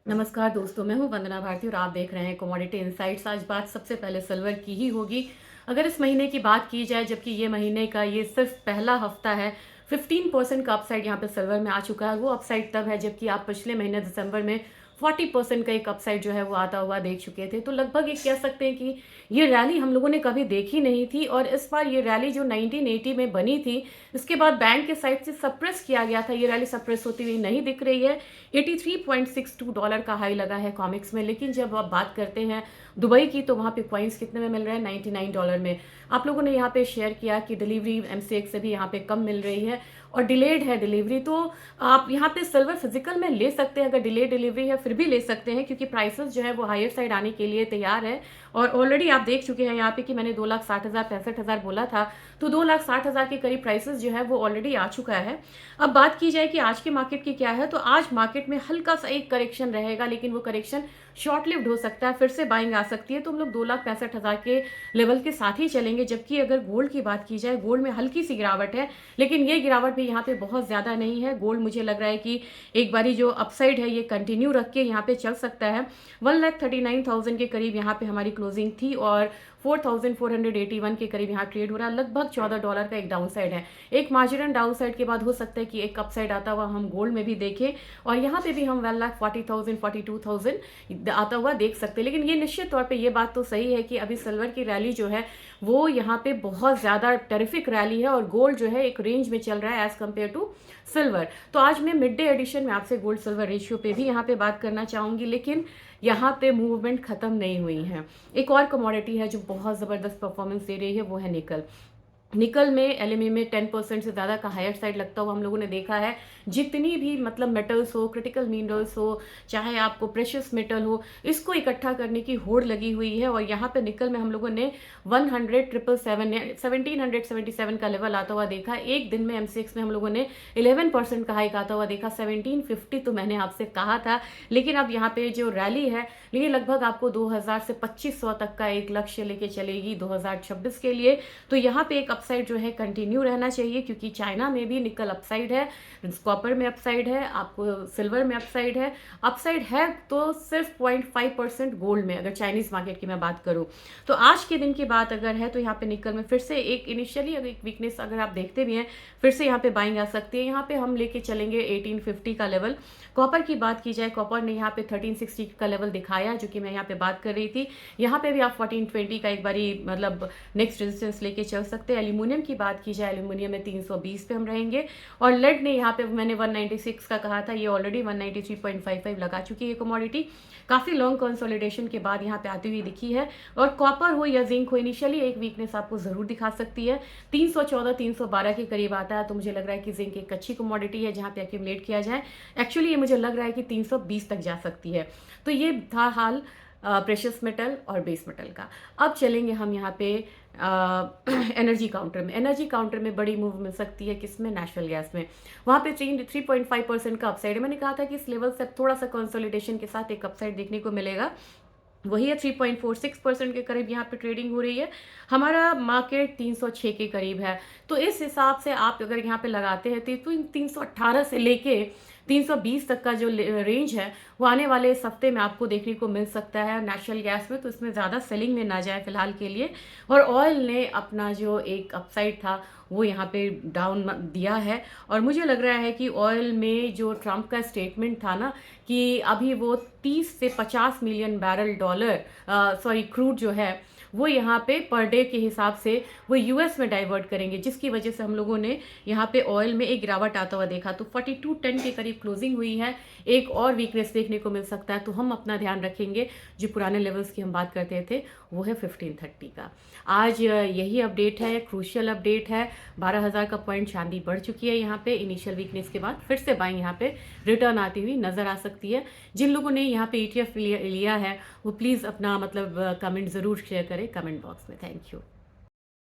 नमस्कार दोस्तों, मैं हूं वंदना भारती और आप देख रहे हैं कमोडिटी इनसाइट्स। आज बात सबसे पहले सिल्वर की ही होगी। अगर इस महीने की बात की जाए, जबकि ये महीने का ये सिर्फ पहला हफ्ता है, 15% का अपसाइड यहाँ पे सिल्वर में आ चुका है। वो अपसाइड तब है जबकि आप पिछले महीने दिसंबर में 40% का एक अपसाइड जो है वो आता हुआ देख चुके थे। तो लगभग ये कह सकते हैं कि ये रैली हम लोगों ने कभी देखी नहीं थी। और इस बार ये रैली जो 1980 में बनी थी, इसके बाद बैंक के साइड से सप्रेस किया गया था, ये रैली सप्रेस होती हुई नहीं दिख रही है। $83.62 का हाई लगा है कॉमिक्स में। लेकिन जब आप बात करते हैं दुबई की, तो वहाँ पे कॉइन्स कितने में मिल रहे हैं? $99 में। आप लोगों ने यहाँ पे शेयर किया कि डिलीवरी एमसीएक्स से भी यहाँ पे कम मिल रही है और डिलेड है डिलीवरी। तो आप यहाँ पे सिल्वर फिजिकल में ले सकते हैं, अगर डिलेड डिलीवरी है फिर भी ले सकते हैं, क्योंकि प्राइसेस जो है वो हायर साइड आने के लिए तैयार है। और ऑलरेडी आप देख चुके हैं यहाँ पे कि मैंने 2,60,000 65,000 बोला था, तो 2,60,000 के करीब प्राइसेस जो है वो ऑलरेडी आ चुका है। अब बात की जाए कि आज के मार्केट की क्या है, तो आज मार्केट में हल्का सा एक करेक्शन रहेगा, लेकिन वो करेक्शन शॉर्ट लिव्ड हो सकता है, फिर से बाइंग आ सकती है। तो हम लोग 2,65,000 के लेवल के साथ ही चलेंगे। जबकि अगर गोल्ड की बात की जाए, गोल्ड में हल्की सी गिरावट है, लेकिन ये गिरावट भी यहाँ पे बहुत ज्यादा नहीं है। गोल्ड मुझे लग रहा है कि एक बारी जो अपसाइड है ये कंटिन्यू रख के यहाँ पे चल सकता है। 1,39,000 के करीब यहाँ पे हमारी क्लोजिंग थी और 4,481 के करीब यहाँ ट्रेड हो रहा है। लगभग $14 का एक डाउन साइड है। एक मार्जिनल डाउन साइड के बाद हो सकता है कि एक अपसाइड आता हुआ हम गोल्ड में भी देखें, और यहाँ पे भी हम 1,40,000 42,000 आता हुआ देख सकते हैं। लेकिन ये निश्चित तौर पे ये बात तो सही है कि अभी सिल्वर की रैली जो है वो यहाँ पे बहुत ज्यादा टेरिफिक रैली है, और गोल्ड जो है एक रेंज में चल रहा है एज कम्पेयर टू सिल्वर। तो आज मैं मिड डे एडिशन में आपसे गोल्ड सिल्वर रेशियो पे भी यहाँ पे बात करना चाहूंगी, लेकिन यहाँ पे मूवमेंट खत्म नहीं हुई है। एक और कमोडिटी है जो बहुत जबरदस्त परफॉर्मेंस दे रही है, वो है निकल। निकल में एलएमई में 10% से ज़्यादा का हायर साइड लगता हुआ हम लोगों ने देखा है। जितनी भी मतलब मेटल्स हो, क्रिटिकल मिनरल्स हो, चाहे आपको प्रेशियस मेटल हो, इसको इकट्ठा करने की होड़ लगी हुई है। और यहाँ पे निकल में हम लोगों ने 1777 का लेवल आता हुआ देखा। एक दिन में एमसीएक्स में हम लोगों ने 11% का हाइक आता हुआ देखा। 1750 तो मैंने आपसे कहा था। लेकिन अब यहाँ पे जो रैली है ये लगभग आपको 2000 से 2500 तक का एक लक्ष्य लेके चलेगी 2026 के लिए। तो यहाँ पे एक अपसाइड जो है कंटिन्यू रहना चाहिए, क्योंकि चाइना में भी निकल अपसाइड है, कॉपर में अपसाइड है, आपको सिल्वर में अपसाइड है तो सिर्फ 0.5% गोल्ड में, अगर चाइनीज मार्केट की मैं बात करूं। तो आज के दिन की बात अगर है तो यहाँ पे निकल में फिर से एक इनिशियली अगर एक वीकनेस अगर आप देखते भी हैं, फिर से यहाँ पे बाइंग आ सकती है। यहाँ पे हम लेके चलेंगे 1850 का लेवल। कॉपर की बात की जाए, कॉपर ने यहाँ पे 1360 का लेवल दिखाया, जो कि मैं यहाँ पे बात कर रही थी। यहाँ पे भी आप 1420 का एक बारी मतलब नेक्स्ट रेजिस्टेंस लेके चल सकते हैं। एल्यूमिनियम की बात की जाए, एल्यूमिनियम में 320 पे हम रहेंगे। और लेड ने यहाँ पे मैंने 196 का कहा था, ये ऑलरेडी 193.55 लगा चुकी है कमोडिटी। काफी लॉन्ग कंसोलिडेशन के बाद यहाँ पे आती हुई दिखी है। और कॉपर हो या जिंक हो, इनिशियली एक वीकनेस आपको जरूर दिखा सकती है। 314 312 के करीब आता है, तो मुझे लग रहा है कि जिंक एक अच्छी कमोडिटी है जहाँ पे एक्यूमुलेट किया जाए। एक्चुअली ये मुझे लग रहा है कि 320 तक जा सकती है। तो ये था हाल प्रेशियस मेटल और बेस मेटल का। अब चलेंगे हम यहाँ पे एनर्जी काउंटर में। एनर्जी काउंटर में बड़ी मूव मिल सकती है किसमें? नेचुरल गैस में। वहाँ पे 3.5% का अपसाइड है। मैंने कहा था कि इस लेवल से थोड़ा सा कंसोलिडेशन के साथ एक अपसाइड देखने को मिलेगा। वही है 3.46% के करीब यहाँ पे ट्रेडिंग हो रही है। हमारा मार्केट 306 के करीब है। तो इस हिसाब से आप अगर यहाँ पे लगाते हैं तो 318 से लेके 320 तक का जो रेंज है वो आने वाले इस हफ्ते में आपको देखने को मिल सकता है नेचुरल गैस में। तो इसमें ज़्यादा सेलिंग में ना जाए फिलहाल के लिए। और ऑयल ने अपना जो एक अपसाइड था वो यहाँ पे डाउन दिया है। और मुझे लग रहा है कि ऑयल में जो ट्रंप का स्टेटमेंट था ना कि अभी वो 30 से 50 मिलियन बैरल क्रूड जो है वो यहाँ पे पर डे के हिसाब से वो यूएस में डाइवर्ट करेंगे, जिसकी वजह से हम लोगों ने यहाँ पे ऑयल में एक गिरावट आता हुआ देखा। तो 42.10 के करीब क्लोजिंग हुई है। एक और वीकनेस देखने को मिल सकता है, तो हम अपना ध्यान रखेंगे। जो पुराने लेवल्स की हम बात करते थे वो है 1530 का। आज यही अपडेट है, क्रूशियल अपडेट है। 12,000 का पॉइंट चांदी बढ़ चुकी है यहाँ पे इनिशियल वीकनेस के बाद। फिर से बाइंग यहाँ पे रिटर्न आती हुई नजर आ सकती है। जिन लोगों ने यहाँ पे ETF लिया है वो प्लीज़ अपना मतलब कमेंट ज़रूर शेयर करें कमेंट बॉक्स में। Thank you.